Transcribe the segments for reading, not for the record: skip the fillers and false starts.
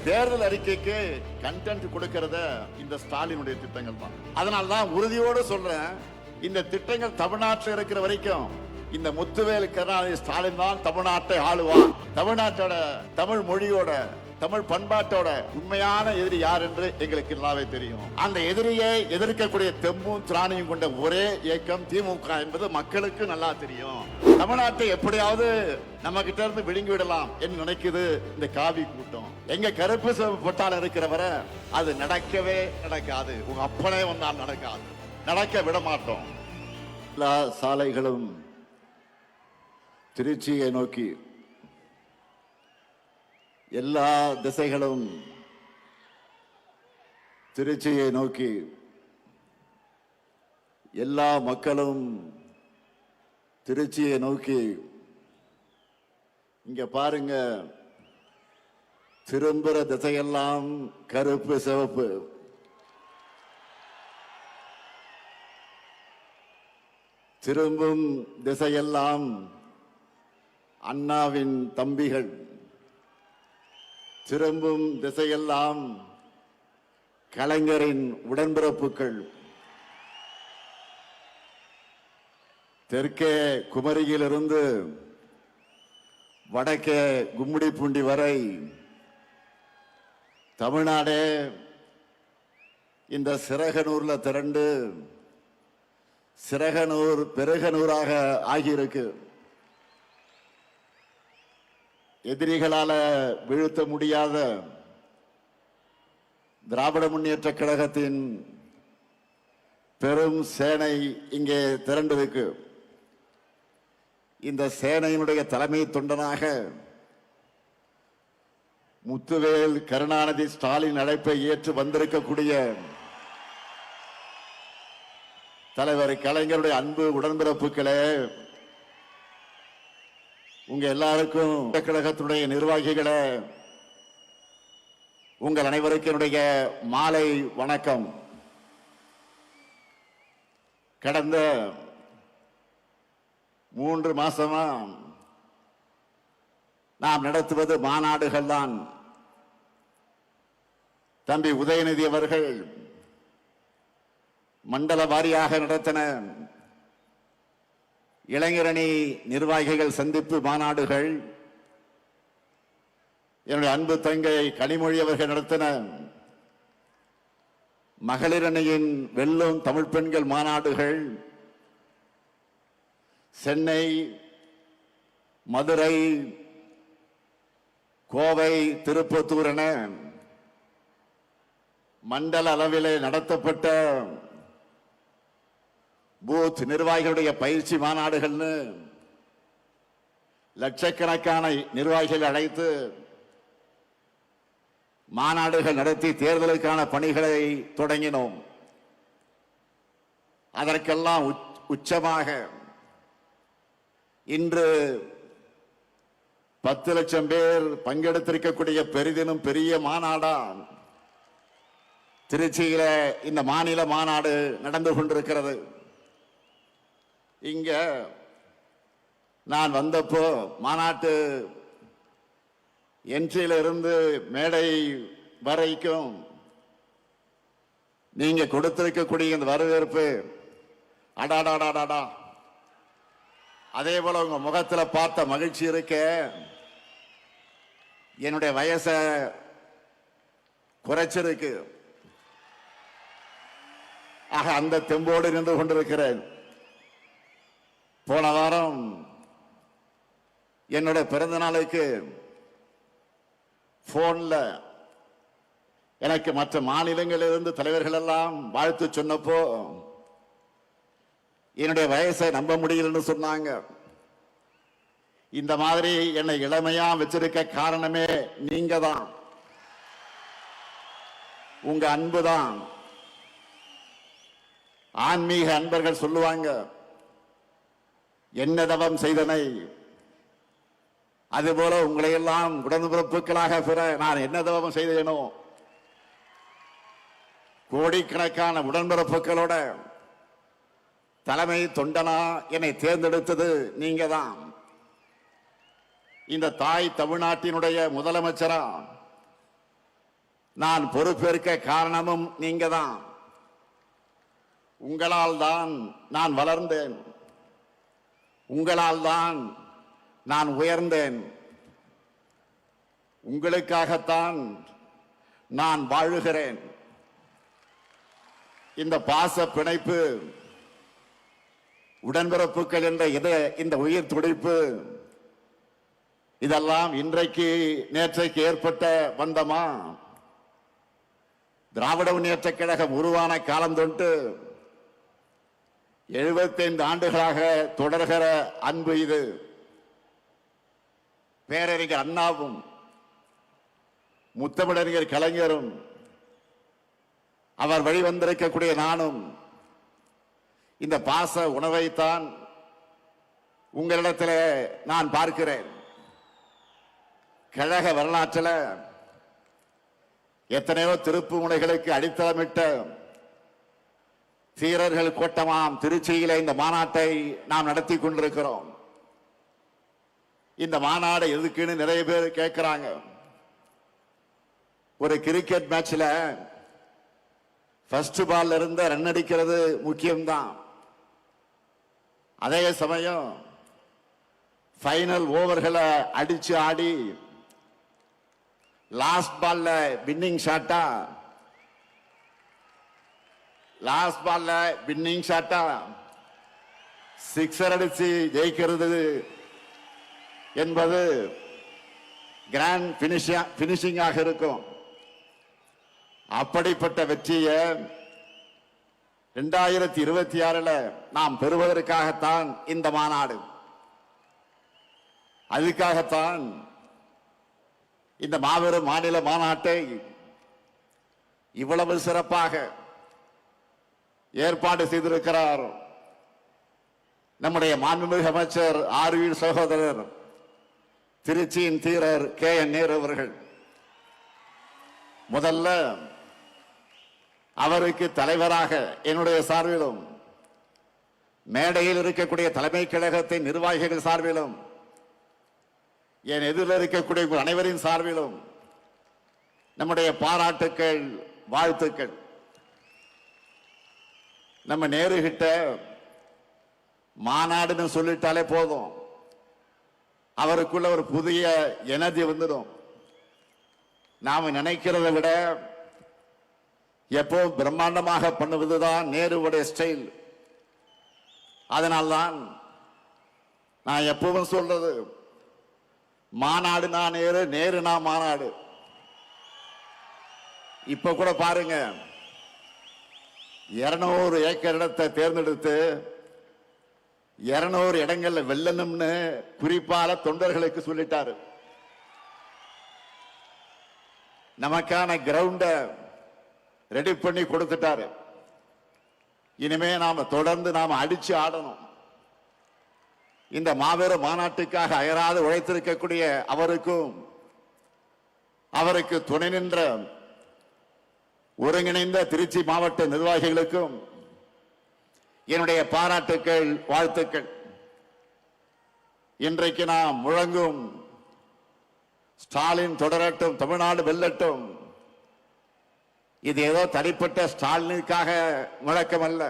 தேர்தல் அறிக்கைக்கு கண்டென்ட் கொடுக்கறத இந்த ஸ்டாலினுடைய திட்டங்கள் தான். அதனால்தான் உறுதியோடு சொல்றேன், இந்த திட்டங்கள் தமிழ்நாட்டில் இருக்கிற வரைக்கும் இந்த முத்துவேல் கருணாநிதி ஸ்டாலின் தான் தமிழ்நாட்டை ஆளுவான். தமிழ்நாட்டோட தமிழ் மொழியோட தமிழ் பண்பாட்டோட உண்மையான எதிரி யார் என்று எங்களுக்கு நல்லாவே தெரியும். அந்த எதிரியை எதிர்க்கக்கூடிய தெம்பும் திராணியும் கொண்ட ஒரே இயக்கம் திமுக என்பது மக்களுக்கு நல்லா தெரியும். தமிழ்நாட்டை எப்படியாவது நம்ம கிட்ட இருந்து விழுங்கி விடலாம் என்று நினைக்குது இந்த காவி கூட்டம். எங்க கருப்பு பொட்டால் இருக்கிறவரை அது நடக்கவே நடக்காது. உங்க அப்பனே வந்தால் நடக்காது, நடக்க விட மாட்டோம். எல்லா சாலைகளும் திருச்சியை நோக்கி, எல்லா திசைகளும் திருச்சியை நோக்கி, எல்லா மக்களும் திருச்சியை நோக்கி. இங்க பாருங்க, திரும்புற திசையெல்லாம் கருப்பு சிவப்பு. திரும்பும் திசையெல்லாம் அண்ணாவின் தம்பிகள். திரும்பும் திசையெல்லாம் கலைஞரின் உடன்பிறப்புகள். தெற்கே குமரியிலிருந்து வடக்கே கும்மிடிப்பூண்டி வரை தமிழ்நாடே இந்த சிறகனூர்ல திரண்டு சிறகனூர் பெருகனூராக ஆகியிருக்கு. எதிரிகளால வீழ்த்த முடியாத திராவிட முன்னேற்ற கழகத்தின் பெரும் சேனை இங்கே திரண்டிருக்கு. இந்த சேனையினுடைய தலைமை தொண்டனாக முத்துவேல் கருணாநிதி ஸ்டாலின் அழைப்பை ஏற்று வந்திருக்கக்கூடிய தலைவர் கலைஞருடைய அன்பு உடன்பிறப்புகளே, உங்க எல்லாருக்கும் கழகத்துடைய நிர்வாகிகளே, உங்கள் அனைவருக்கும் என்னுடைய மாலை வணக்கம். கடந்த 3 மாசமா நாம் நடத்துவது மாநாடுகள் தான். தம்பி உதயநிதி அவர்கள் மண்டல வாரியாக நடத்தின இளைஞரணி நிர்வாகிகள் சந்திப்பு மாநாடுகள், என்னுடைய அன்பு தங்கை கனிமொழி அவர்கள் நடத்தின மகளிர் அணியின் வெல்லும் தமிழ் பெண்கள் மாநாடுகள், சென்னை, மதுரை, கோவை, திருப்பத்தூர் என மண்டல அளவிலே நடத்தப்பட்ட பூத் நிர்வாகிகளுடைய பயிற்சி மாநாடுகள்னு லட்சக்கணக்கான நிர்வாகிகள் அழைத்து மாநாடுகள் நடத்தி தேர்தலுக்கான பணிகளை தொடங்கினோம். அதற்கெல்லாம் உச்சமாக இன்று 10 லட்சம் பேர் பங்கெடுத்திருக்கக்கூடிய பெரிதினும் பெரிய மாநாடா திருச்சியில இந்த மாநில மாநாடு நடந்து கொண்டிருக்கிறது. இங்க நான் வந்தப்போ மாநாட்டு என்ட்ரியில இருந்து மேடை வரைக்கும் நீங்க கொடுத்திருக்கக்கூடிய இந்த வரவேற்பு, அடாடாடாடாடா, அதே போல உங்க முகத்துல பார்த்த மகிழ்ச்சி இருக்க, என்னுடைய வயசை குறைச்சிருக்கு. ஆக அந்த தெம்போடு நின்று கொண்டிருக்கிறேன். போன வாரம் என்னுடைய பிறந்த நாளுக்கு போன்ல எனக்கு மற்ற மாநிலங்களிலிருந்து தலைவர்கள் எல்லாம் வாழ்த்து சொன்னப்போ என்னுடைய வயசை நம்ப முடியலன்னு சொன்னாங்க. இந்த மாதிரி என்னை இளமையா வச்சிருக்க காரணமே நீங்க தான், உங்க அன்புதான். ஆன்மீக அன்பர்கள் சொல்லுவாங்க, என்ன தவம் செய்தனை, அதுபோல உங்களை எல்லாம் உடன்பிறப்புகளாக பெற நான் என்ன தவம் செய்தேனோ, கோடிக்கணக்கான உடன்பிறப்புகளோட தலைமை தொண்டனா என்னை தேர்ந்தெடுத்தது நீங்க தான். இந்த தாய் தமிழ்நாட்டினுடைய முதலமைச்சரா நான் பொறுப்பேற்க காரணமும் நீங்க தான். உங்களால் தான் நான் வளர்ந்தேன், உங்களால் தான் நான் உயர்ந்தேன், உங்களுக்காகத்தான் நான் வாழுகிறேன். இந்த பாச பிணைப்பு, உடன்பிறப்புகள் என்ற இந்த உயிர் துடிப்பு, இதெல்லாம் இன்றைக்கு நேற்றைக்கு ஏற்பட்ட பந்தமா? திராவிட முன்னேற்ற கழகம் உருவான காலம் தொட்டு 75 ஆண்டுகளாக தொடர்கிற அன்பு இது. பேரறிஞர் அண்ணாவும் முத்தமிழறிஞர் கலைஞரும் அவர் வழிவந்திருக்கக்கூடிய நானும் இந்த பாச உணவைத்தான் உங்களிடத்தில் நான் பார்க்கிறேன். கழக வரலாற்றில் எத்தனையோ திருப்பு முனைகளுக்கு அடித்தளமிட்ட தீரர்கள் கூட்டமாம் திருச்சியில இந்த மாநாட்டை நாம் நடத்தி கொண்டிருக்கிறோம். இந்த மாநாடு எதுக்குன்னு நிறைய பேர் கேட்கிறாங்க. ஒரு கிரிக்கெட் மேட்ச்ல ஃபர்ஸ்ட் பால்ல இருந்த ரன் அடிக்கிறது முக்கியம்தான். அதே சமயம் ஃபைனல் ஓவர்களை அடிச்சு ஆடி லாஸ்ட் பால்ல வின்னிங் ஷாட்டா சிக்ஸர் அடிச்சு ஜெயிக்கிறது என்பது கிராண்ட் பினிஷிங்காக இருக்கும். அப்படிப்பட்ட வெற்றியை 2026 நாம் பெறுவதற்காகத்தான் இந்த மாநாடு. அதுக்காகத்தான் இந்த மாபெரும் மாநில மாநாட்டை இவ்வளவு சிறப்பாக ஏற்பாடு செய்திருக்கிறார் நம்முடைய மாண்புமிகு அமைச்சர் ஆர்வி சகோதரர் திருச்சியின் தீரர் KN நேரு அவர்கள். முதல்ல அவருக்கு தலைவராக என்னுடைய சார்பிலும், மேடையில் இருக்கக்கூடிய தலைமை கழகத்தின் நிர்வாகிகள் சார்பிலும், என் எதிரில் இருக்கக்கூடிய அனைவரின் சார்பிலும் நம்முடைய பாராட்டுக்கள், வாழ்த்துக்கள். நம்ம நேரு கிட்ட மாநாடுன்னு சொல்லிட்டாலே போதும், அவருக்குள்ள ஒரு புதிய எனர்ஜி வந்துடும். நாம நினைக்கிறதை விட எப்போ பிரம்மாண்டமாக பண்ணுவதுதான் நேருவுடைய ஸ்டைல். அதனால்தான் நான் எப்பவும் சொல்றது, மாநாடு நான் நேரு, நேரு நான் மாநாடு. இப்ப கூட பாருங்க, 200 ஏக்கர் இடத்தை தேர்ந்தெடுத்து 200 இடங்கள்ல வெல்லணும்னு குறிப்பால தொண்டர்களுக்கு சொல்லிட்டாரு. நமக்கான கிரவுண்ட ரெடி பண்ணி கொடுத்துட்டாரு. இனிமே நாம தொடர்ந்து நாம அடிச்சு ஆடணும். இந்த மாபெரும் மாநாட்டுக்காக அயராது உழைத்திருக்கக்கூடிய அவருக்கும், அவருக்கு துணை நின்ற ஒருங்கிணைந்த திருச்சி மாவட்ட நிர்வாகிகளுக்கும் என்னுடைய பாராட்டுக்கள், வாழ்த்துக்கள். இன்றைக்கு நாம் முழங்கும் ஸ்டாலின் தொடரட்டும், தமிழ்நாடு வெல்லட்டும், இது ஏதோ தனிப்பட்ட ஸ்டாலினுக்காக முழக்கம் அல்ல.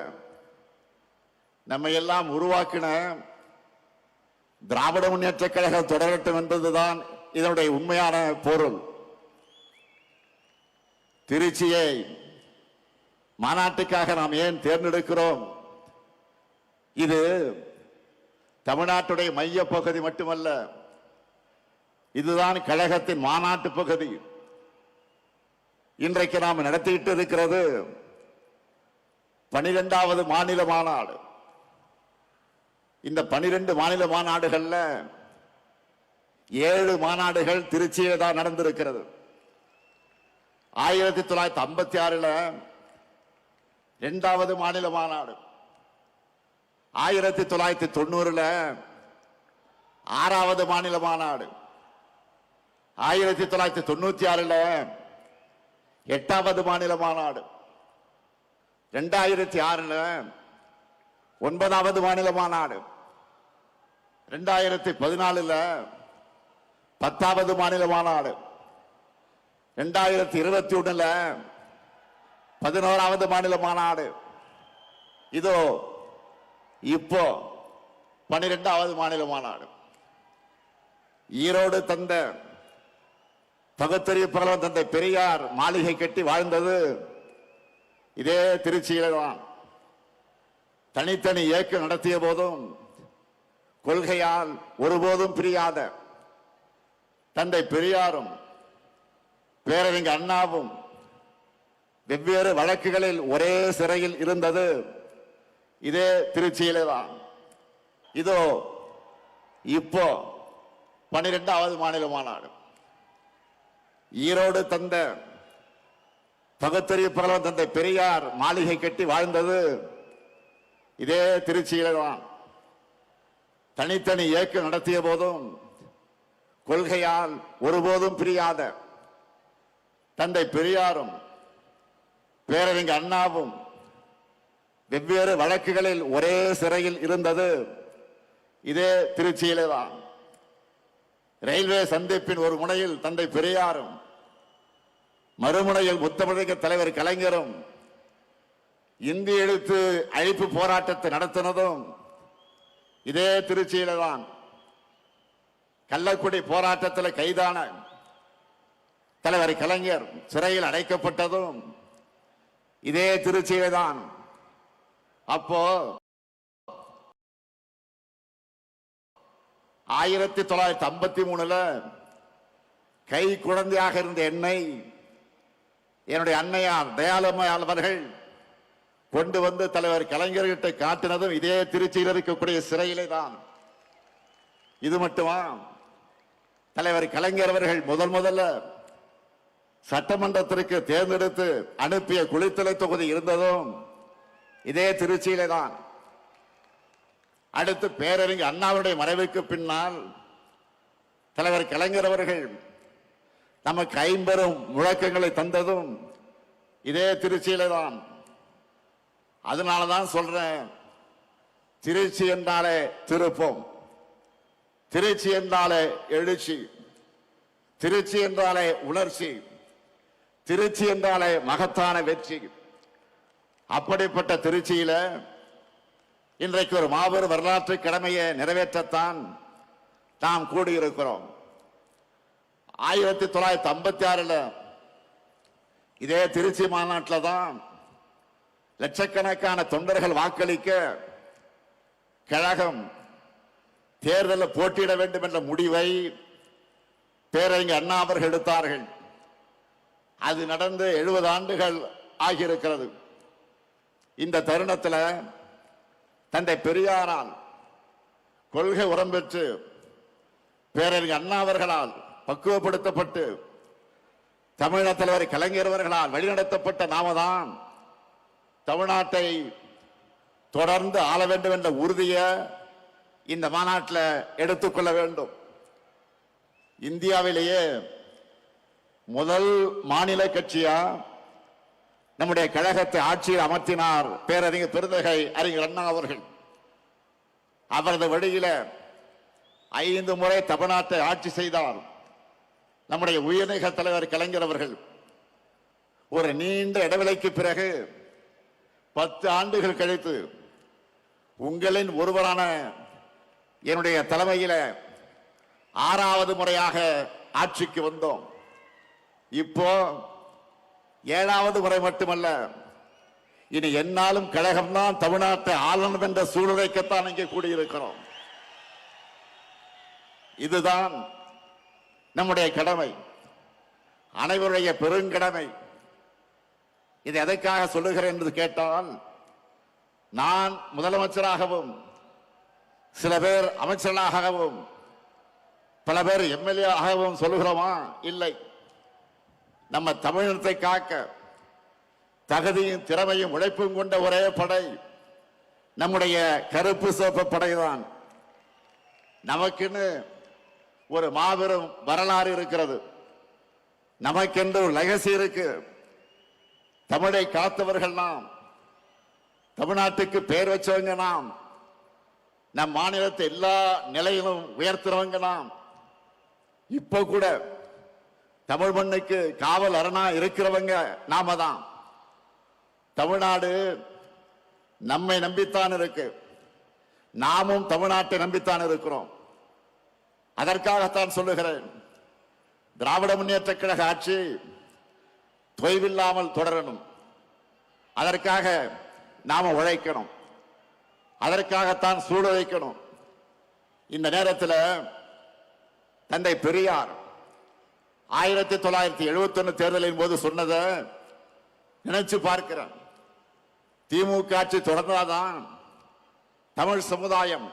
நம்ம எல்லாம் உருவாக்கின திராவிட முன்னேற்ற கழகம் தொடரட்டும் என்பதுதான் இதனுடைய உண்மையான பொருள். திருச்சியை மாநாட்டுக்காக நாம் ஏன் தேர்ந்தெடுக்கிறோம்? இது தமிழ்நாட்டுடைய மைய பகுதி மட்டுமல்ல, இதுதான் கழகத்தின் மாநாட்டு பகுதி. இன்றைக்கு நாம் நடத்திட்டு இருக்கிறது 12வது மாநில மாநாடு. இந்த 12 மாநில மாநாடுகள்ல 7 மாநாடுகள் திருச்சியில் தான் நடந்திருக்கிறது. 1956 2வது மாநில மாநாடு, 1990 6வது மாநில மாநாடு, 1996 8வது மாநில மாநாடு, 2006 9வது மாநில மாநாடு, 2014 10வது மாநில மாநாடு, 2021 11வது மாநில மாநாடு, இதோ இப்போ 12வது மாநில மாநாடு. ஈரோடு தந்த பகுத்தறிவு புரவலர் தந்தை பெரியார் மாளிகை கட்டி வாழ்ந்தது இதே திருச்சியில தான். தனித்தனி இயக்கம் நடத்திய போதும் கொள்கையால் ஒருபோதும் பிரியாத தந்தை பெரியாரும் பேரறிஞர் அண்ணாவும் வெவ்வேறு வழக்குகளில் ஒரே சிறையில் இருந்தது இதே திருச்சியிலே தான். இதோ இப்போ 12வது மாநில மாநாடு. ஈரோடு தந்த பகுத்தறிவு புரவலர் தந்தை பெரியார் மாளிகை கட்டி வாழ்ந்தது இதே திருச்சியில தான். தனித்தனி இயக்கம் நடத்திய போதும் கொள்கையால் ஒருபோதும் பிரியாத தந்தை பெரியாரும் பேரறிஞர் அண்ணாவும் வெவ்வேறு வழக்குகளில் ஒரே சிறையில் இருந்தது இதே திருச்சியிலே தான். ரயில்வே சந்திப்பின் ஒரு முனையில் தந்தை பெரியாரும் மறுமுனையில் முத்தமிழக தலைவர் கலைஞரும் இந்தி எழுத்து அழிப்பு போராட்டத்தை நடத்தினதும் இதே திருச்சியில தான். கள்ளக்குடி போராட்டத்தில் கைதான தலைவர் கலைஞர் சிறையில் அடைக்கப்பட்டதும் இதே திருச்சியில தான். அப்போ 1953 கை குழந்தையாக இருந்த என்னை என்னுடைய அன்னையார் தயாளம்மையார் அவர்கள் கொண்டு வந்து தலைவர் கலைஞர்கிட்ட காட்டினதும் இதே திருச்சியில் இருக்கக்கூடிய சிறையிலே தான். இது மட்டுமா, தலைவர் கலைஞர் அவர்கள் முதல்ல சட்டமன்றத்திற்கு தேர்ந்தெடுத்து அனுப்பிய குளித்தலை தொகுதி இருந்ததும் இதே திருச்சியிலே தான். அடுத்து பேரறிஞர் அண்ணாவுடைய மறைவுக்கு பின்னால் தலைவர் கலைஞர் அவர்கள் நமக்கு 50 முழக்கங்களை தந்ததும் இதே திருச்சியிலே தான். அதனாலதான் சொல்றேன், திருச்சி என்றாலே திருப்பம், திருச்சி என்றாலே எழுச்சி, திருச்சி என்றாலே உணர்ச்சி, திருச்சி என்றாலே மகத்தான வெற்றி. அப்படிப்பட்ட திருச்சியில இன்றைக்கு ஒரு மாபெரும் வரலாற்று கடமையை நிறைவேற்றத்தான் நாம் கூடியிருக்கிறோம். 1956 இதே திருச்சி மாநாட்டில் தான் லட்சக்கணக்கான தொண்டர்கள் வாக்களிக்க கழகம் தேர்தலில் போட்டியிட வேண்டும் என்ற முடிவை பேரறிஞர் அண்ணா அவர்கள் எடுத்தார்கள். அது நடந்து 70 ஆண்டுகள் ஆகியிருக்கிறது. இந்த தருணத்தில் தந்தை பெரியாரால் கொள்கை உரம் பெற்று பேரறிஞர் அண்ணா அவர்களால் பக்குவப்படுத்தப்பட்டு தமிழக தலைவர் கலைஞர் அவர்களால் வழிநடத்தப்பட்ட நாம தான் தமிழ்நாட்டை தொடர்ந்து ஆள வேண்டும் என்ற உறுதியை இந்த மாநாட்டில் எடுத்துக்கொள்ள வேண்டும். இந்தியாவிலேயே முதல் மாநில கட்சியா நம்முடைய கழகத்தை ஆட்சியில் அமர்த்தினார் பேரறிஞர் பெருந்தகை அறிஞர் அண்ணா அவர்கள். அவரது வழியில 5 முறை தமிழ்நாட்டை ஆட்சி செய்தார் நம்முடைய உயர்நீக தலைவர் கலைஞர் அவர்கள். ஒரு நீண்ட இடைவெளிக்கு பிறகு 10 ஆண்டுகள் கழித்து உங்களின் ஒருவரான என்னுடைய தலைமையில 6வது முறையாக ஆட்சிக்கு வந்தோம். இப்போ 7வது முறை மட்டுமல்ல, இனி என்னாலும் கழகம்தான் தமிழ்நாட்டை ஆளணும் என்ற சூழ்நிலைக்குத்தான் இங்கே கூடியிருக்கிறோம். இதுதான் நம்முடைய கடமை, அனைவருடைய பெருங்கடமை. இது எதற்காக சொல்லுகிறேன் என்று கேட்டால், நான் முதலமைச்சராகவும் சில பேர் அமைச்சர்களாகவும் பல பேர் எம்எல்ஏ ஆகவும் சொல்லுகிறோமா? இல்லை. நம்ம தமிழினத்தை காக்க தகுதியும் திறமையும் உழைப்பும் கொண்ட ஒரே படை நம்முடைய கருப்பு சிவப்பு படைதான். நமக்குன்னு ஒரு மாபெரும் வரலாறு இருக்கிறது, நமக்கென்று ஒரு லெகசி இருக்கு. தமிழை காத்தவர்கள் நாம், தமிழ்நாட்டுக்கு பெயர் வச்சவங்க நாம், நம் மாநிலத்தை எல்லா நிலையிலும் உயர்த்துறவங்க நாம். இப்ப கூட தமிழ் மண்ணுக்கு காவல் அரணா இருக்கிறவங்க நாம தான். தமிழ்நாடு நம்மை நம்பித்தான் இருக்கு, நாமும் தமிழ்நாட்டை நம்பித்தான் இருக்கிறோம். அதற்காகத்தான் சொல்லுகிறேன், திராவிட முன்னேற்ற கழக ஆட்சி தொய்வில்லாமல் தொடரணும். அதற்காக நாம உழைக்கணும், அதற்காகத்தான் சூழலைக்கணும். இந்த நேரத்தில் தந்தை பெரியார் 1971 தேர்தலின் போது சொன்னதை நினைச்சு பார்க்கிறேன். திமுக ஆட்சி தொடர்ந்தாதான் தமிழ் சமுதாயம்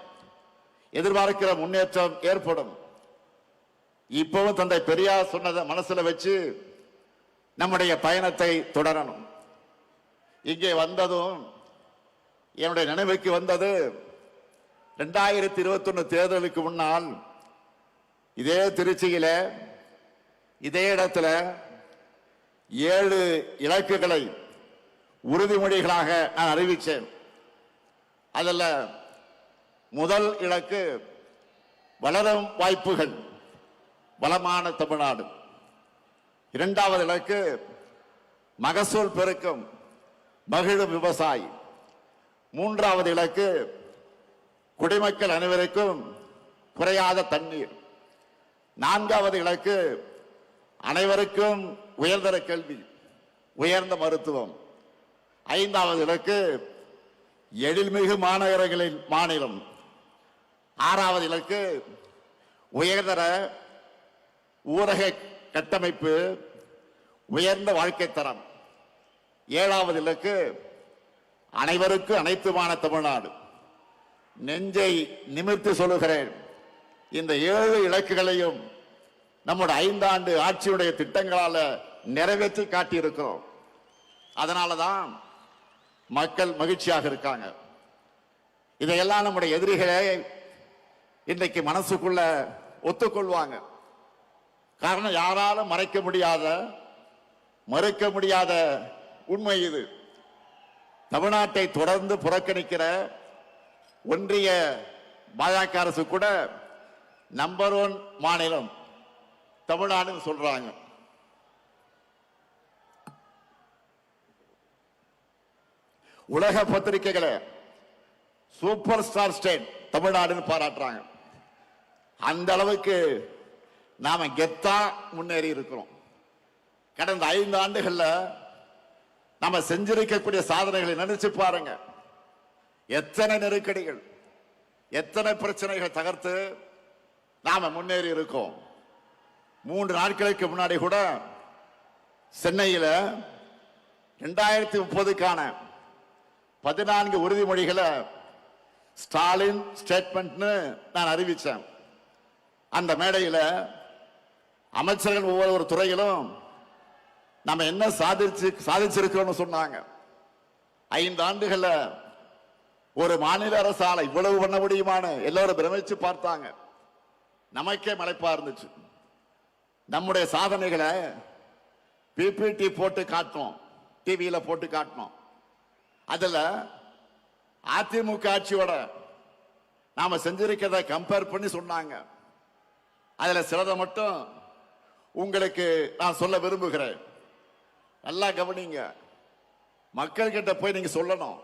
எதிர்பார்க்கிற முன்னேற்றம் ஏற்படும். இப்பவும் தந்தை பெரியார் சொன்னதை மனசுல வச்சு நம்முடைய பயணத்தை தொடரணும். இங்கே வந்ததும் என்னுடைய நினைவுக்கு வந்தது 2021 தேர்தலுக்கு முன்னால் இதே திருச்சியில இதே இடத்துல 7 இலக்குகளை உறுதிமொழிகளாக நான் அறிவித்தேன். அதில் முதல் இலக்கு வளரும் வாய்ப்புகள், வளமான தமிழ்நாடு. இரண்டாவது இலக்கு மகசூல் பெருக்கம், மகிழும் விவசாயி. மூன்றாவது இலக்கு குடிமக்கள் அனைவருக்கும் குறையாத தண்ணீர். நான்காவது இலக்கு அனைவருக்கும் உயர்தர கல்வி, உயர்ந்த மருத்துவம். ஐந்தாவது இலக்கு எழில்மிகு மாநகரங்களின் மாநிலம். ஆறாவது இலக்கு உயர்தர ஊரக கட்டமைப்பு, உயர்ந்த வாழ்க்கை தரம். ஏழாவது இலக்கு அனைவருக்கும் அனைத்துமான தமிழ்நாடு. நெஞ்சை நிமிர்த்தி சொல்லுகிறேன், இந்த 7 இலக்குகளையும் நம்முடைய 5 ஆண்டு ஆட்சியுடைய திட்டங்களால நிறைவேற்றி காட்டியிருக்கிறோம். அதனாலதான் மக்கள் மகிழ்ச்சியாக இருக்காங்க. இதையெல்லாம் நம்முடைய எதிரிகளே இன்றைக்கு மனசுக்குள்ள ஒத்துக்கொள்வாங்க. காரணம், யாராலும் மறைக்க முடியாத, மறுக்க முடியாத உண்மை இது. தமிழ்நாட்டை தொடர்ந்து புறக்கணிக்கிற ஒன்றிய பாஜக அரசு கூட நம்பர் 1 மாநிலம் தமிழ்நாடுன்னு சொல்றாங்க. உலக பத்திரிகைகளை சூப்பர் ஸ்டார் ஸ்டேட் தமிழ்நாடுன்னு பாராட்டுறாங்க. அந்த அளவுக்கு நாம கெத்தா முன்னேறி இருக்கிறோம். கடந்த 5 ஆண்டுகள்ல நாம செஞ்சிருக்கக்கூடிய சாதனைகளை நினைச்சு பாருங்க. எத்தனை நெருக்கடிகள், எத்தனை பிரச்சனைகள் தகர்த்து நாம முன்னேறி இருக்கோம். 3 நாட்களுக்கு முன்னாடி கூட சென்னையில் 2030க்கான 14 உறுதிமொழிகளை ஸ்டாலின் ஸ்டேட்மெண்ட்னு நான் அறிவிச்சேன். அந்த மேடையில் அமைச்சர்கள் ஒவ்வொரு துறையிலும் நம்ம என்ன சாதிச்சிருக்கிறோம்னு சொன்னாங்க. 5 ஆண்டுகள்ல ஒரு மாநில அரசால இவ்வளவு பண்ண முடியுமான்னு எல்லாரும் பிரமிச்சு பார்த்தாங்க. நமக்கே மலைப்பா இருந்துச்சு. நம்முடைய சாதனைகளை பிபிடி போட்டு காட்டணும், டிவியில போட்டு காட்டணும். அதுல அதிமுக ஆட்சியோட நாம செஞ்சிருக்கிறத கம்பேர் பண்ணி சொன்னாங்க. அதுல சிலதை மட்டும் உங்களுக்கு நான் சொல்ல விரும்புகிறேன். நல்லா கவனிங்க, மக்கள் கிட்ட போய் நீங்க சொல்லணும்.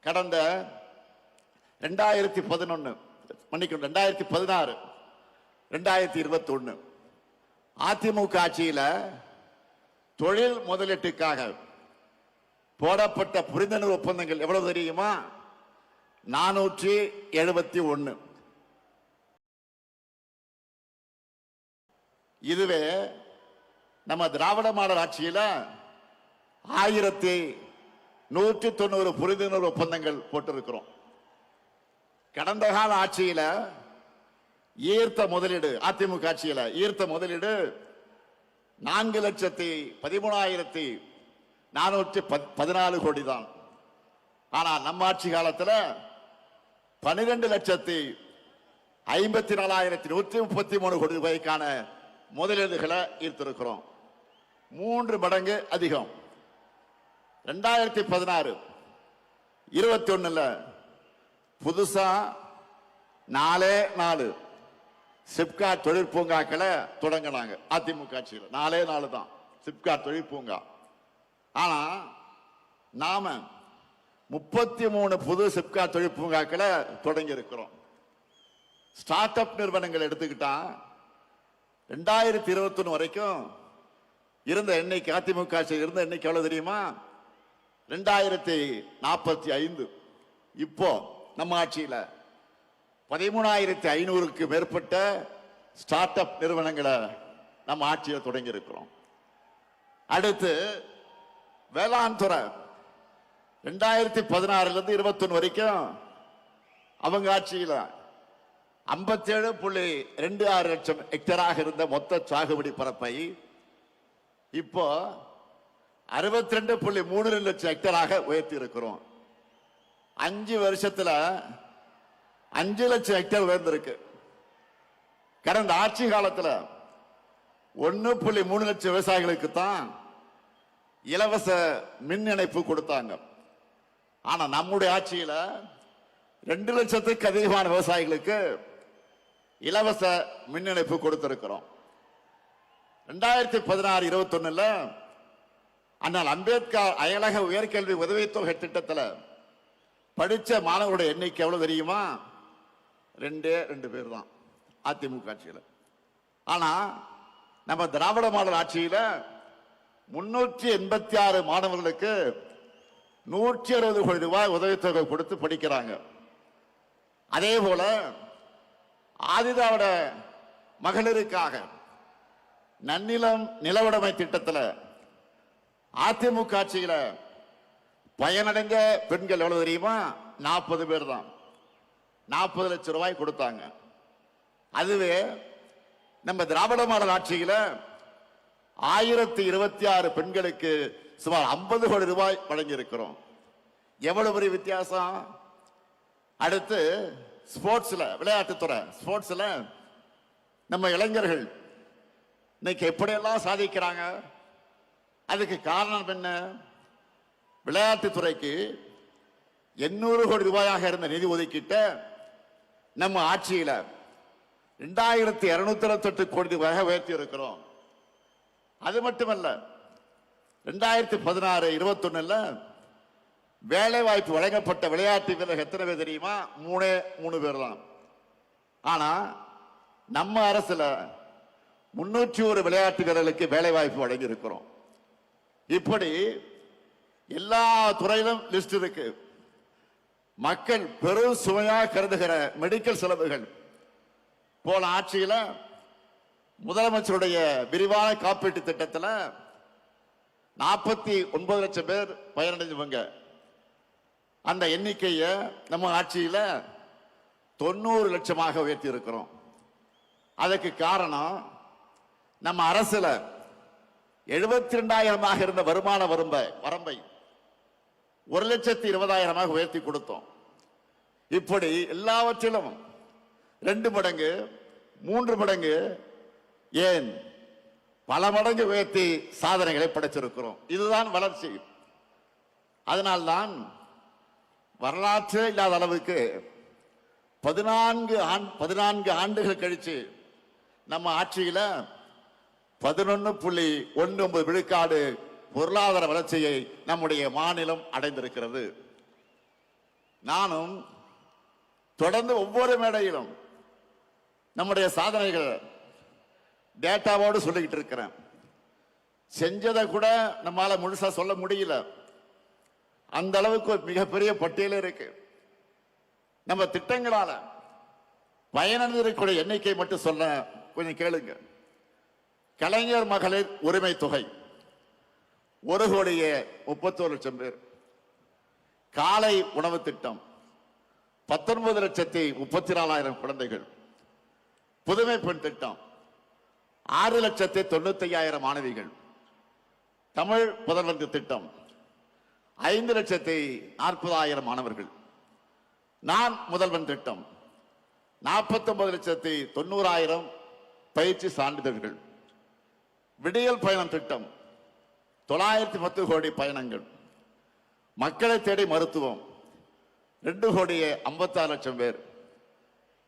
கடந்த 2011 மன்னிக்கணும் 2016 2021 அதிமுக ஆட்சியில தொழில் முதலீட்டுக்காக போடப்பட்ட புரிந்துணர்வு ஒப்பந்தங்கள் எவ்வளவு தெரியுமா? 471. இதுவே நம்ம திராவிட மாடல் ஆட்சியில 1190 புரிந்துணர்வு ஒப்பந்தங்கள் போட்டிருக்கிறோம். கடந்த கால ஆட்சியில ஈர்த்த முதலீடு, அதிமுக ஆட்சியில ஈர்த்த முதலீடு 4,13,414 கோடி தான். ஆனா நம்ம ஆட்சி காலத்துல 12,54,133 கோடி ரூபாய்க்கான முதலீடுகளை ஈர்த்திருக்கிறோம். 3 மடங்கு அதிகம். 2016 21 புதுசா 4 சிப்காட் தொழிற்பூங்காக்களை தொடங்கினாங்க அதிமுக ஆட்சியில். 4 நாள் தான் சிப்காட் தொழிற்பூங்கா. ஆனா நாம 33 புது சிப்காட் தொழிற்பூங்காக்களை தொடங்கி இருக்கிறோம். ஸ்டார்ட் அப் நிறுவனங்கள் எடுத்துக்கிட்டா 2021 வரைக்கும் இருந்த எண்ணிக்கை, அதிமுக ஆட்சியில் இருந்த எண்ணிக்கை எவ்வளவு தெரியுமா? 2045. இப்போ நம்ம ஆட்சியில 13,500க்கு மேற்பட்ட ஸ்டார்ட் அப் நிறுவனங்களை நம்ம ஆட்சியில் தொடங்கி இருக்கிறோம். அடுத்து வேளாண் துறை 2016 இருந்து 21 வரைக்கும் அவங்க ஆட்சியில் 57.26 லட்சம் ஹெக்டராக இருந்த மொத்த சாகுபடி பரப்பை இப்போ 62.32 லட்சம் ஹெக்டராக உயர்த்தி இருக்கிறோம். 5 வருஷத்துல 5 லட்சம் ஹெக்டர் உயர்ந்திருக்கு. கடந்த ஆட்சி காலத்துல 1.3 லட்சம் விவசாயிகளுக்கு தான் இலவச மின் இணைப்பு கொடுத்தாங்க. ஆனா நம்முடைய ஆட்சியில 2 லட்சத்துக்கு அதிகமான விவசாயிகளுக்கு இலவச மின் இணைப்பு கொடுத்திருக்கிறோம். 2016-21 அண்ணல் அம்பேத்கர் அயலக உயர்கல்வி உதவித்தொகை திட்டத்தில் படிச்ச மாணவருடைய எண்ணிக்கை எவ்வளவு தெரியுமா? 2 பேர் தான் அதிமுக ஆட்சியில். ஆனா நம்ம திராவிட மாடல் ஆட்சியில 386 மாணவர்களுக்கு 160 கோடி ரூபாய் உதவித்தொகை கொடுத்து படிக்கிறாங்க. அதே போல ஆதிதிராவிட மகளிருக்காக நன்னிலம் நிலவுடைமை திட்டத்தில் அதிமுக ஆட்சியில பயனடைந்த பெண்கள் எவ்வளவு தெரியுமா? 40 பேர் தான். 40 லட்சம் ரூபாய் கொடுத்தாங்க. அதுவே நம்ம திராவிட மாடல் ஆட்சியில 1026 பெண்களுக்கு சுமார் 50 கோடி ரூபாய் வழங்கி இருக்கிறோம். எவ்வளவு பெரிய வித்தியாசம்! அடுத்து ஸ்போர்ட்ஸ்ல, விளையாட்டுத்துறை ஸ்போர்ட்ஸ்ல நம்ம இளைஞர்கள் இன்னைக்கு எப்படியெல்லாம் சாதிக்கிறாங்க. அதுக்கு காரணம் என்ன? விளையாட்டுத்துறைக்கு 800 கோடி ரூபாயாக இருந்த நிதி ஒதுக்கிட்ட நம்ம ஆட்சியில 2228 கோடி ரூபாயாக உயர்த்தி இருக்கிறோம். அது மட்டுமல்ல, 2016-21 வேலை வாய்ப்பு வழங்கப்பட்ட விளையாட்டு வீரர்கள் எத்தனை பேர் தெரியுமா? 3 பேர் தான். ஆனா நம்ம அரசுல 301 விளையாட்டு வீரர்களுக்கு வேலை வாய்ப்பு வழங்கி இருக்கிறோம். இப்படி எல்லா துறையிலும் லிஸ்ட் இருக்கு. மக்கள் பெரும் சுமையாக கருதுகிற மெடிக்கல் செலவுகள் போன ஆட்சியில முதலமைச்சருடைய விரிவான காப்பீட்டு திட்டத்தில் 49 லட்சம் பேர் பயனடைஞ்சவங்க. அந்த எண்ணிக்கையை நம்ம ஆட்சியில 90 லட்சமாக உயர்த்தி இருக்கிறோம். அதுக்கு காரணம் நம்ம அரசுல 72,000 இருந்த வருமான வரம்பை 1,20,000 உயர்த்தி கொடுத்தோம். இப்படி எல்லாவற்றிலும் 2 மடங்கு 3 மடங்கு, ஏன் பல மடங்கு உயர்த்தி சாதனைகளை படைச்சிருக்கிறோம். இதுதான் வளர்ச்சி. அதனால்தான் வரலாற்றே இல்லாத அளவுக்கு 14 ஆண்டுகள் கழிச்சு நம்ம ஆட்சியில 11.19 விழுக்காடு பொருளாதார வளர்ச்சியை நம்முடைய மாநிலம் அடைந்திருக்கிறது. நானும் தொடர்ந்து ஒவ்வொரு மேடையிலும் நம்முடைய சாதனைகள் டேட்டாவோடு சொல்லிக்கிட்டு இருக்கிறேன். செஞ்சதை கூட நம்மால முழுசா சொல்ல முடியல. அந்த அளவுக்கு மிகப்பெரிய பட்டியலே இருக்கு. நம்ம திட்டங்களால பயனடைந்திருக்கிற எண்ணிக்கை மட்டும் சொல்ல கொஞ்சம் கேளுங்க. கலைஞர் மகளிர் உரிமை தொகை 1,31 லட்சம் பேர். காலை உணவு திட்டம் 19,34,000 குழந்தைகள். புதுமை பெண் திட்டம் 6,95,000 மாணவிகள். தமிழ் புதல்வன் திட்டம் 5,40,000 மாணவர்கள். நான் முதல்வன் திட்டம் 49,90,000 பயிற்சி சான்றிதழ்கள். விடியல் பயணம் திட்டம் 910 கோடி பயணங்கள். மக்களை தேடி மருத்துவம் 2,56,00,000 பேர்.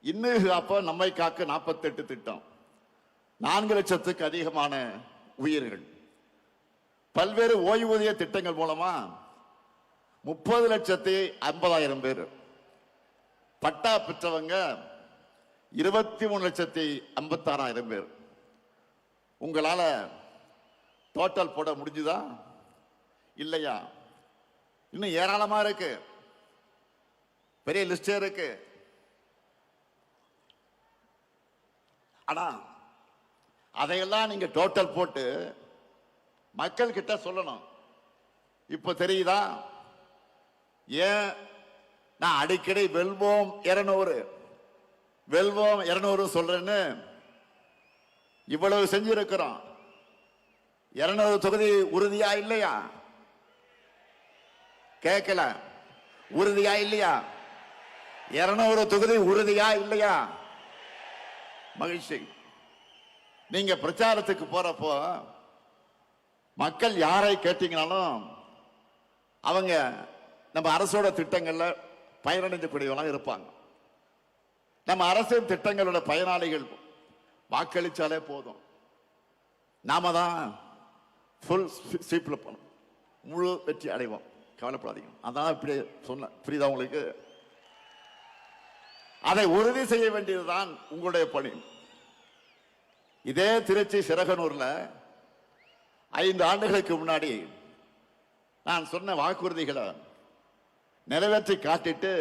இன்னும் அப்ப நம்மை காக்க 48 திட்டம், 4 லட்சத்துக்கு அதிகமான உயிர்கள். பல்வேறு ஓய்வூதிய திட்டங்கள் மூலமா 30,50,000 பேர். பட்டா பெற்றவங்க 23,56,000 பேர். உங்களால டோட்டல் போட முடிஞ்சுதா இல்லையா? இன்னும் ஏராளமா இருக்கு, பெரிய லிஸ்டே இருக்கு. ஆனா அதையெல்லாம் நீங்க டோட்டல் போட்டு மக்கள் கிட்ட சொல்லணும். இப்ப தெரியுதா ஏன் நான் அடிக்கடி வெல்வோம் 200 வெல்வோம் 200 சொல்றேன்னு? இவ்வளவு செஞ்சிருக்கிறோம். 200 தொகுதி உறுதியா இல்லையா? கேட்கல. உறுதியா இல்லையா? 200 தொகுதி உறுதியா இல்லையா? மகிழ்ச்சி. நீங்க பிரச்சாரத்துக்கு போறப்போ மக்கள் யாரை கேட்டீங்கனாலும் அவங்க நம்ம அரசோட திட்டங்கள்ல பயனடைஞ்சக்கூடியவங்களாக இருப்பாங்க. நம்ம அரசின் திட்டங்களோட பயனாளிகள் வாக்களிச்சாலே போதும், நாம தான் ஃபுல் சீப்ல போனோம், முழு வெற்றி அடைவோம். கவலைப்படாதீங்க. அதான் இப்படி சொன்ன, புரியுதா உங்களுக்கு? அதை உறுதி செய்ய வேண்டியதுதான் உங்களுடைய பணி. இதே திருச்சி சிறகனூர்ல 5 ஆண்டுகளுக்கு முன்னாடி நான் சொன்ன வாக்குறுதிகளை நிறைவேற்றி காட்டிட்டு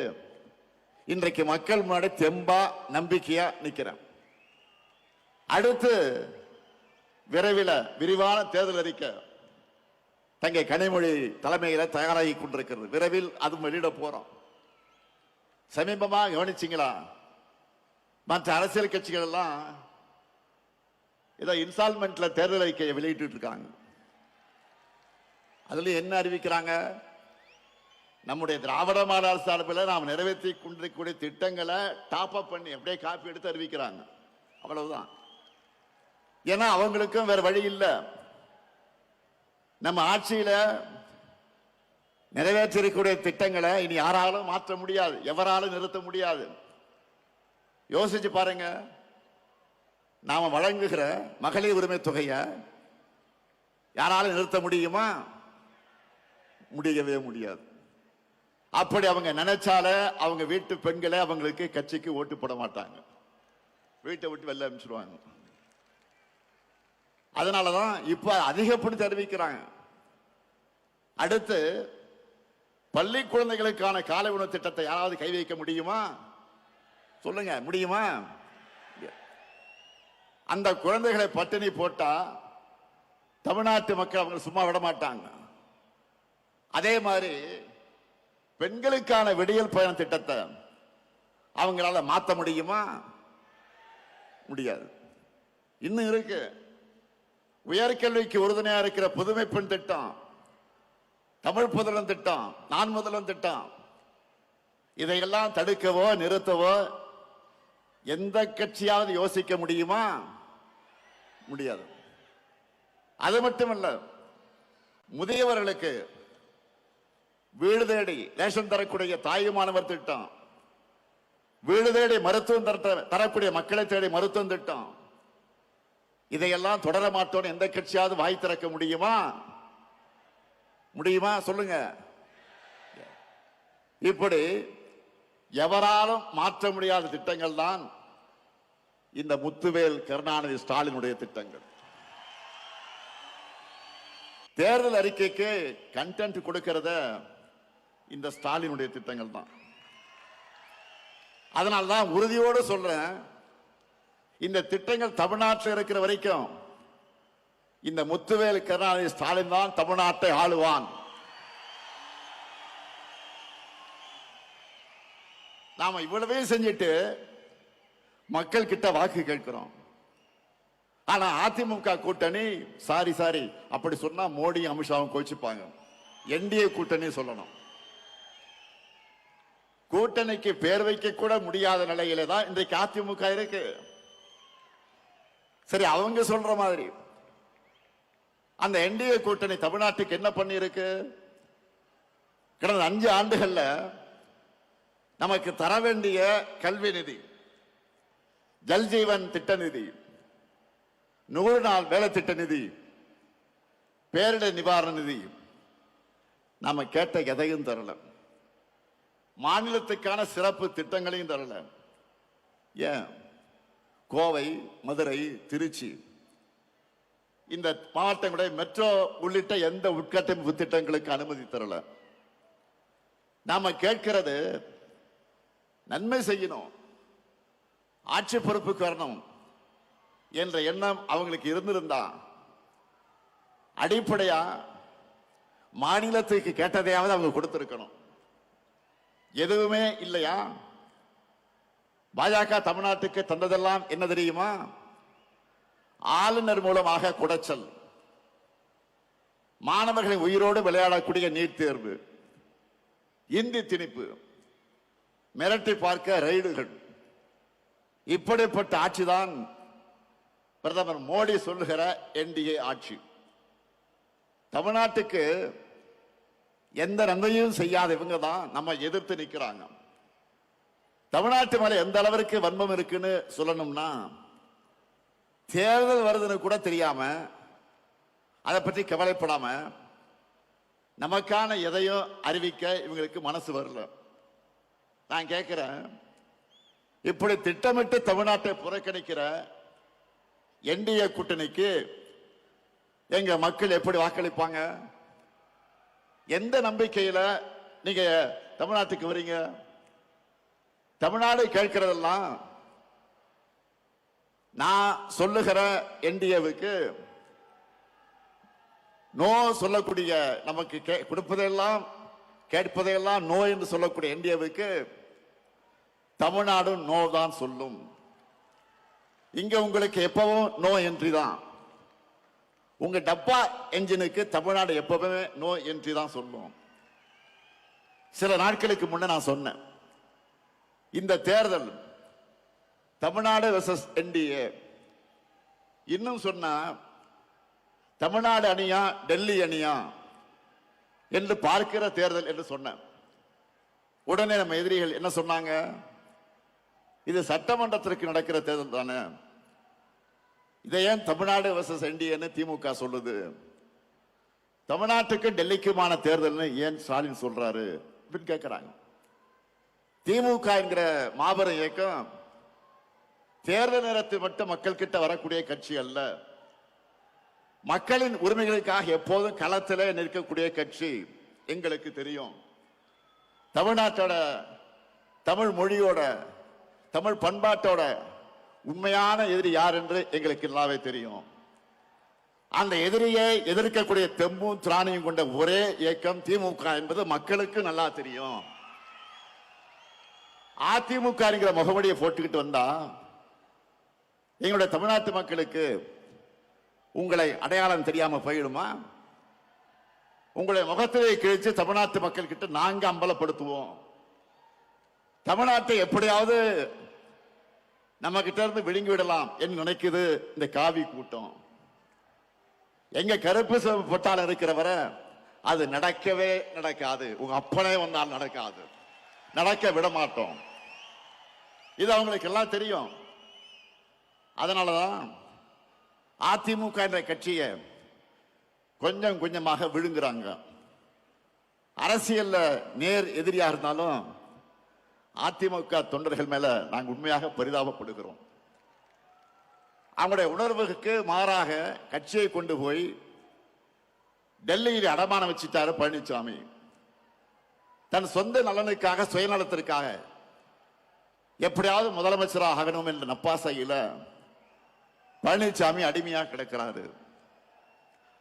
இன்றைக்கு மக்கள் முன்னாடி தெம்பா நம்பிக்கையா நிக்கிறேன். அடுத்து விரைவில் விரிவான தேர்தல் அறிக்கை தங்கை கனிமொழி தலைமையில தயாராகி கொண்டிருக்கிறது. விரைவில் அது வெளியிட போறோம். சமீபமா கவனிச்சிங்களா, மற்ற அரசியல் கட்சிகள் எல்லாம் ஏதோ இன்ஸ்டால்மெண்ட்ல தேர்தல் அறிக்கையை வெளியிட்டு இருக்காங்க. அதுல என்ன அறிவிக்கிறாங்க? நம்முடைய திராவிட மாடல் சார்பில் நாம் நிறைவேற்றி கொண்டிருக்கக்கூடிய திட்டங்களை டாப் அப் பண்ணி அப்படியே காப்பி எடுத்து அறிவிக்கிறாங்க. அவ்வளவுதான். ஏன்னா அவங்களுக்கும் வேற வழி இல்லை. நம்ம ஆட்சியில நிறைவேற்றிருக்கக்கூடிய திட்டங்களை இனி யாராலும் மாற்ற முடியாது, எவராலும் நிறுத்த முடியாது. யோசிச்சு பாருங்க, நாம வழங்குகிற மகளிர் உரிமை தொகையை யாராலும் நிறுத்த முடியுமா? முடியவே முடியாது. அப்படி அவங்க நினைச்சால அவங்க வீட்டு பெண்களை அவங்களுக்கு கட்சிக்கு ஓட்டு போட மாட்டாங்க, வீட்டை விட்டு வெளில அனுப்பிச்சிருவாங்க. அதனாலதான் இப்ப அதிகப்படுத்தி அறிவிக்கிறாங்க. அடுத்து பள்ளி குழந்தைகளுக்கான காலை உணவு திட்டத்தை யாராவது கை வைக்க முடியுமா? சொல்லுங்க, முடியுமா? அந்த குழந்தைகளை பட்டினி போட்டா தமிழ்நாட்டு மக்கள் அவங்க சும்மா விட மாட்டாங்க. அதே மாதிரி பெண்களுக்கான விடியல் பயண திட்டத்தை அவங்களால மாற்ற முடியுமா? முடியாது. இன்னும் இருக்கு. உயர்கல்விக்கு உறுதுணையா இருக்கிற புதுமை பெண் திட்டம், தமிழ் புதல்வன் திட்டம், நான் முதல்வன் திட்டம், இதையெல்லாம் தடுக்கவோ நிறுத்தவோ எந்த கட்சியாவது யோசிக்க முடியுமா? முடியாது. அது மட்டுமல்ல, முதியவர்களுக்கு வீடு தேடி ரேஷன் தரக்கூடிய தாயுமானவர் திட்டம், வீடு தேடி மருத்துவம் தரக்கூடிய மக்களை தேடி மருத்துவம் திட்டம், இதையெல்லாம் தொடர மாட்டோம் எந்த கட்சியாவது வாய் திறக்க முடியுமா? முடியுமா? சொல்லுங்க. இப்படி எவராலும் மாற்ற முடியாத திட்டங்கள் தான் இந்த முத்துவேல் கருணாநிதி ஸ்டாலினுடைய திட்டங்கள். தேர்தல் அறிக்கைக்கு கண்டென்ட் கொடுக்கிறத இந்த ஸ்டாலினுடைய திட்டங்கள் தான். அதனால்தான் உறுதியோடு சொல்றேன், இந்த திட்டங்கள் தமிழ்நாட்டில் இருக்கிற வரைக்கும் இந்த முத்துவேல் கருணாநிதி ஸ்டாலின் தான் தமிழ்நாட்டை ஆளுவான். நாம இவ்வளவே செஞ்சுட்டு மக்கள் கிட்ட வாக்கு கேட்கிறோம். ஆனா அதிமுக கூட்டணி சாரி அப்படி சொன்னா மோடி அமித்ஷாவும் கோச்சிப்பாங்க. என்டிஏ கூட்டணி சொல்லணும். கூட்டணிக்கு பேர் வைக்க கூட முடியாத நிலையில தான் இன்றைக்கு அதிமுக இருக்கு. சரி, அவங்க சொல்ற மாதிரி அந்த என்டிஏ கூட்டணி தமிழ்நாட்டுக்கு என்ன பண்ணி இருக்கு? கடந்த 5 ஆண்டுகள்ல நமக்கு தர வேண்டிய கல்வி நிதி, ஜல்ஜீவன் திட்ட நிதி, 100 நாள் வேலை திட்ட நிதி, பேரிடர் நிவாரண நிதி, நாம கேட்ட எதையும் தரல. மாநிலத்துக்கான சிறப்பு திட்டங்களையும் தரல. ஏன் கோவை, மதுரை, திருச்சி இந்த மாவட்டங்களுடைய மெட்ரோ உள்ளிட்ட எந்த உட்கட்டமைப்பு திட்டங்களுக்கு அனுமதி தரல. நாம கேட்கிறது நன்மை செய்யணும், ஆட்சி பொறுப்புக்கு வரணும் என்ற எண்ணம் அவங்களுக்கு இருந்திருந்தா அடிப்படையா மாநிலத்துக்கு கேட்டதையாவது அவங்க கொடுத்திருக்கணும். எதுவுமே இல்லையா? பாஜக தமிழ்நாட்டுக்கு தந்ததெல்லாம் என்ன தெரியுமா? ஆளுநர் மூலமாக குடைச்சல், மாணவர்களை உயிரோடு விளையாடக்கூடிய நீட் தேர்வு, இந்தி திணிப்பு, மிரட்டி பார்க்க ரைடுகள். இப்படிப்பட்ட ஆட்சிதான் பிரதமர் மோடி சொல்லுகிற என்டிஏ ஆட்சி. தமிழ்நாட்டுக்கு எந்த நன்மையும் செய்யாத இவங்க தான் நம்ம எதிர்த்து நிற்கிறாங்க. தமிழ்நாட்டு மேல எந்த அளவிற்கு வன்மம் இருக்குன்னு சொல்லணும்னா, தேர்தல் வருதுன்னு கூட தெரியாம, அதை பற்றி கவலைப்படாம, நமக்கான எதையும் அறிவிக்க இவங்களுக்கு மனசு வரல. நான் கேட்கிறேன், இப்படி திட்டமிட்டு தமிழ்நாட்டை புறக்கணிக்கிற என்டிஏ கூட்டணிக்கு எங்க மக்கள் எப்படி வாக்களிப்பாங்க? எந்த நம்பிக்கையில நீங்க தமிழ்நாட்டுக்கு வரீங்க? தமிழ்நாடு கேட்கிறதெல்லாம் நான் சொல்லுகிற என்டிஏவுக்கு நோ சொல்லக்கூடிய, நமக்கு கொடுப்பதையெல்லாம் கேட்பதையெல்லாம் நோ என்று சொல்லக்கூடிய என்டிஏவுக்கு தமிழ்நாடு நோ தான் சொல்லும். இங்க உங்களுக்கு எப்பவும் நோ என்ட்ரி தான். உங்க டப்பா என்ஜினுக்கு தமிழ்நாடு எப்பவுமே நோ என்ட்ரி தான் சொல்லும். சில நாட்களுக்கு முன்ன நான் சொன்னேன், இந்த தேர்தல் தமிழ்நாடு வெர்சஸ் என்டிஏ, இன்னும் சொன்னா தமிழ்நாடு அணியா டெல்லி அணியா என்று பார்க்கிற தேர்தல் என்று சொன்னேன். உடனே நம்ம எதிரிகள் என்ன சொன்னாங்க? இது சட்டமன்றத்திற்கு நடக்கிற தேர்தல் தானே, இதை ஏன் தமிழ்நாடு வெர்சஸ் என்டிஏன்னு திமுக சொல்லுது? தமிழ்நாட்டுக்கு டெல்லிக்குமான தேர்தல் ஏன் ஸ்டாலின் சொல்றாரு அப்படின்னு கேட்கிறாங்க. திமுக என்கிற மாபெரும் இயக்கம் தேர்தல் நேரத்தில் மட்டும் மக்கள் கிட்ட வரக்கூடிய கட்சி அல்ல, மக்களின் உரிமைகளுக்காக எப்போதும் களத்திலே நிற்கக்கூடிய கட்சி. எங்களுக்கு தெரியும், தமிழ்நாட்டோட, தமிழ் மொழியோட, தமிழ் பண்பாட்டோட உண்மையான எதிரி யார் என்று எங்களுக்கு நல்லாவே தெரியும். அந்த எதிரியை எதிர்க்கக்கூடிய தெம்பும் திராணியும் கொண்ட ஒரே இயக்கம் திமுக என்பது மக்களுக்கு நல்லா தெரியும். அதிமுக என்கிற முகவடியை போட்டுக்கிட்டு வந்தா எங்களுடைய தமிழ்நாட்டு மக்களுக்கு உங்களை அடையாளம் தெரியாம போயிடுமா? உங்களுடைய முகத்திலே கிழிச்சு தமிழ்நாட்டு மக்கள் கிட்ட நாங்க அம்பலப்படுத்துவோம். தமிழ்நாட்டை எப்படியாவது நம்ம கிட்ட இருந்து விழுங்கி விடலாம் என்று நினைக்குது இந்த காவி கூட்டம். எங்க கருப்பு பொட்டால் இருக்கிறவரை அது நடக்கவே நடக்காது. உங்க அப்பனே வந்தால் நடக்காது, நடக்க விட மாட்டோம். இது அவங்களுக்கு எல்லாம் தெரியும். அதனாலதான் அதிமுக என்ற கட்சியை கொஞ்சம் கொஞ்சமாக விழுங்குறாங்க. அரசியல்ல நேர் எதிரியா இருந்தாலும் அதிமுக தொண்டர்கள் மேல நாங்கள் உண்மையாக பரிதாபப்படுகிறோம். அவங்களுடைய உணர்வுக்கு மாறாக கட்சியை கொண்டு போய் டெல்லியில் அடமானம் வச்சுட்டாரு பழனிசாமி. தன் சொந்த நலனுக்காக, சுயநலத்திற்காக எப்படியாவது முதலமைச்சராக ஆகணும் என்ற நப்பாசையில பழனிசாமி அடிமையா கிடக்கிறாரு.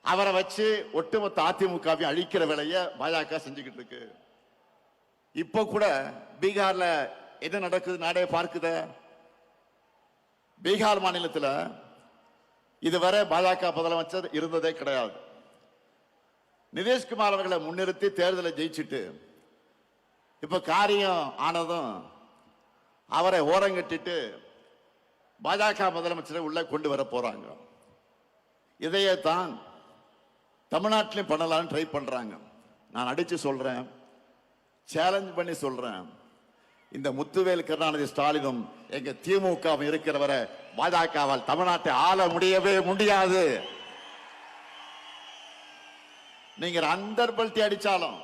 அவரை வச்சு ஒட்டுமொத்த அதிமுகவை அழிக்கிற வேலையை பாஜக செஞ்சுக்கிட்டு இருக்கு. இப்ப கூட பீகார்ல என்ன நடக்குது நாடே பார்க்குத. பீகார் மாநிலத்தில் இதுவரை பாஜக முதலமைச்சர் இருந்ததே கிடையாது. நிதிஷ்குமார் அவர்களை முன்னிறுத்தி தேர்தலை ஜெயிச்சுட்டு இப்ப காரியம் ஆனதும் அவரை ஓரங்கட்டிட்டு பாஜக முதலமைச்சரை உள்ள கொண்டு வர போறாங்க. இதையே தான் தமிழ்நாட்டிலையும் பண்ணலாம்னு ட்ரை பண்றாங்க. நான் அடிச்சு சொல்றேன், சேலஞ்ச் பண்ணி சொல்றேன், இந்த முத்துவேல் கருணாநிதி ஸ்டாலினும் எங்க திமுக இருக்கிறவரை பாஜகவால் தமிழ்நாட்டை ஆள முடியவே முடியாது. நீங்க அந்தர் பல்ட்டி அடிச்சாலும்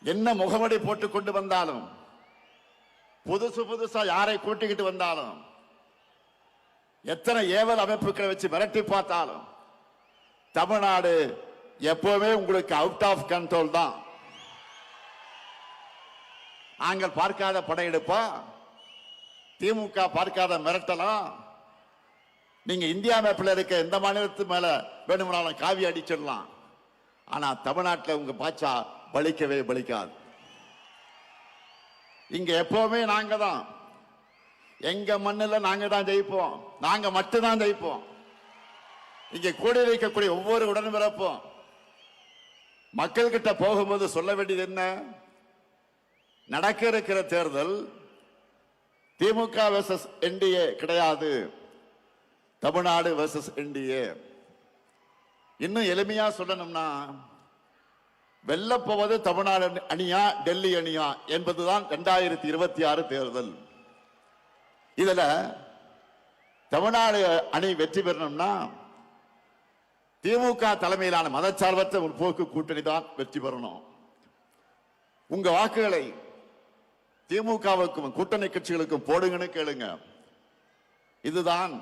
என்ன முகமடி போட்டு கொண்டு வந்தாலும் புதுசா யாரை கூட்டிக்கிட்டு வந்தாலும் எத்தனை ஏவல் அமைப்புகளை வச்சு மிரட்டி பார்த்தாலும் தமிழ்நாடு எப்பவுமே உங்களுக்கு அவுட் ஆஃப் கண்ட்ரோல் தான். நாங்கள் பார்க்காத படையெடுப்பா, திமுக பார்க்காத மிரட்டலாம். நீங்க இந்தியா மேப்பில் இருக்க எந்த மாநிலத்து மேல வேணும்னாலும் காவி அடிச்சிடலாம். ஆனா தமிழ்நாட்டில் உங்க பாச்சா பலிக்கவே பலிக்காது. இங்க எப்பவுமே நாங்க தான், எங்க மண்ணில் நாங்க தான் ஜெயிப்போம், நாங்க மட்டும்தான் ஜெயிப்போம். இங்க கூடி வைக்கக்கூடிய ஒவ்வொரு உடன்பிறப்பும் மக்கள் கிட்ட போகும்போது சொல்ல வேண்டியது என்ன? நடக்க இருக்கிற தேர்தல் திமுக வெர்சஸ் என்டிஏ கிடையாது, தமிழ்நாடு வெர்சஸ் என்டிஏ. இன்னும் எளிமையா சொல்லணும்னா, வெல்லப்போவது தமிழ்நாடு அணியா டெல்லி அணியா என்பதுதான் 2026 தேர்தல். இதுல தமிழ்நாடு அணி வெற்றி பெறணும்னா திமுக தலைமையிலான மதச்சார்பற்ற முற்போக்கு கூட்டணி தான் வெற்றி பெறணும். உங்க வாக்குகளை திமுகவுக்கும் கூட்டணி கட்சிகளுக்கும் போடுங்கன்னு கேளுங்க. இதுதான்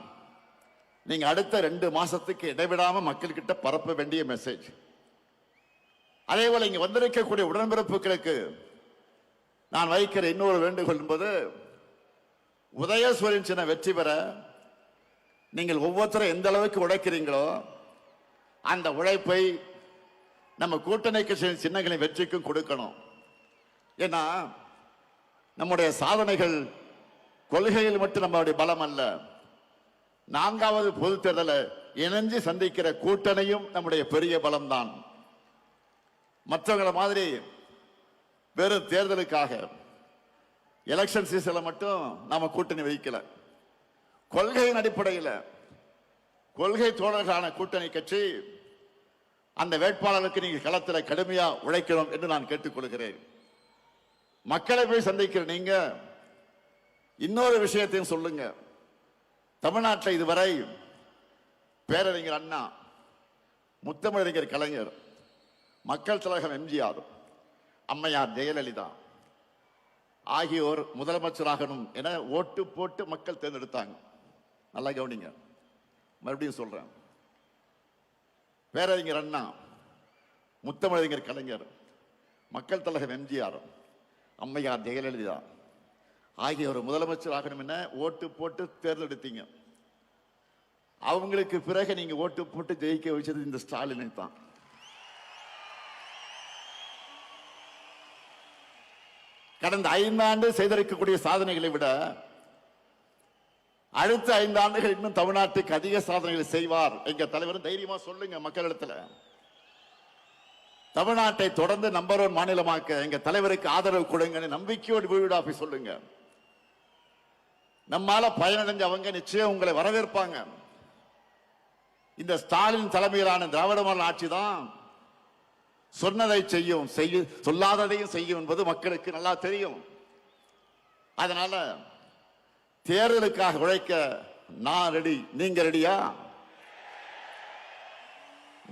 நீங்க அடுத்த 2 மாசத்துக்கு இடைவிடாம மக்கள் கிட்ட பரப்ப வேண்டிய மெசேஜ். அதே போல இங்க வந்திருக்கக்கூடிய உடன்பிறப்புகளுக்கு நான் வைக்கிற இன்னொரு வேண்டுகோள் என்பது, உதயசூரியன் சின்ன வெற்றி பெற நீங்கள் ஒவ்வொருத்தரும் எந்த அளவுக்கு உழைக்கிறீங்களோ அந்த உழைப்பை நம்ம கூட்டணி கட்சியின் சின்னங்களின் வெற்றிக்கும் கொடுக்கணும். ஏன்னா நம்முடைய சாதனைகள் கொள்கையில் மட்டும் நம்மளுடைய பலம் அல்ல, 4வது பொது தேர்தலை இணைஞ்சு சந்திக்கிற கூட்டணியும் நம்முடைய பெரிய பலம்தான். மற்றவங்கள மாதிரி வெறும் தேர்தலுக்காக எலெக்ஷன் சீசன்ல மட்டும் நாம கூட்டணி வைக்கல. கொள்கையின் அடிப்படையில் கொள்கை தோழர்களான கூட்டணி கட்சி அந்த வேட்பாளருக்கு நீங்க களத்தில் கடுமையா உழைக்கணும் என்று நான் கேட்டுக்கொள்கிறேன். மக்களை போய் சந்திக்கிற நீங்க இன்னொரு விஷயத்தையும் சொல்லுங்க. தமிழ்நாட்டில் இதுவரை பேரறிஞர் அண்ணா, முத்தமிழறிஞர் கலைஞர், மக்கள் திலகம் எம்ஜிஆர், அம்மையார் ஜெயலலிதா ஆகியோர் முதலமைச்சராகணும் என ஓட்டு போட்டு மக்கள் தேர்ந்தெடுத்தாங்க. நல்லா கவனிங்க, மறுபடியும் சொல்றேன். பேரறிஞர் அண்ணா, முத்தமிழறிஞர் கலைஞர், மக்கள் திலகம் எம்ஜிஆர், அம்மையார் ஜெயலலிதா ஆகியோர் முதலமைச்சர் ஆகணும் என ஓட்டு போட்டு தேர்ந்தெடுத்தீங்க. அவங்களுக்கு பிறகு நீங்க ஓட்டு போட்டு ஜெயிக்க வச்சது இந்த ஸ்டாலினை தான். கடந்த 5 ஆண்டு செய்திருக்கக்கூடிய சாதனைகளை விட அடுத்த 5 ஆண்டுகள் இன்னும் தமிழ்நாட்டுக்கு அதிக சாதனைகளை செய்வார். எங்க தலைவர் தைரியமா சொல்லுங்க மக்களிடத்துல. தமிழ்நாட்டை தொடர்ந்து நம்பர் 1 மாநிலமாக்க எங்க தலைவருக்கு ஆதரவு கொடுங்க, நம்பிக்கையோடு வீடு ஆபீஸ் சொல்லுங்க. நம்மால பயனடைஞ்சவங்க நிச்சயம் உங்களை வரவேற்பாங்க. இந்த ஸ்டாலின் தலைமையிலான திராவிட மாடல் ஆட்சி தான் சொன்னதை செய்யும், சொல்லாததையும் செய்யும் என்பது மக்களுக்கு நல்லா தெரியும். அதனால தேர்தலுக்காக உழைக்க நான் ரெடி, நீங்க ரெடியா?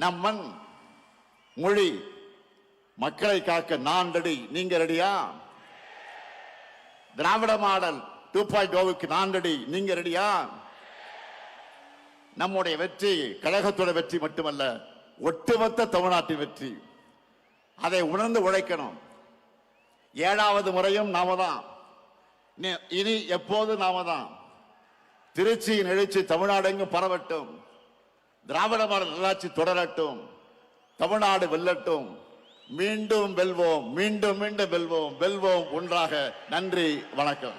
நம் மண் மொழி மக்களை காக்க நான் ரெடி, நீங்க ரெடியா? திராவிட மாடல் 2.0க்கு நான் ரெடி, நீங்க ரெடியா? நம்முடைய வெற்றி கழகத்தோட வெற்றி மட்டுமல்ல, ஒட்டுமொத்த தமிழ்நாட்டின் வெற்றி. அதை உணர்ந்து உழைக்கணும். 7வது முறையும் நாம தான், இனி எப்போது நாம தான். திருச்சியின் எழுச்சி தமிழ்நாடு எங்கும் பரவட்டும், திராவிட மாடல் நல்லாட்சி தொடரட்டும், தமிழ்நாடு வெல்லட்டும். மீண்டும் வெல்வோம், மீண்டும் மீண்டும் வெல்வோம், வெல்வோம் ஒன்றாக. நன்றி, வணக்கம்.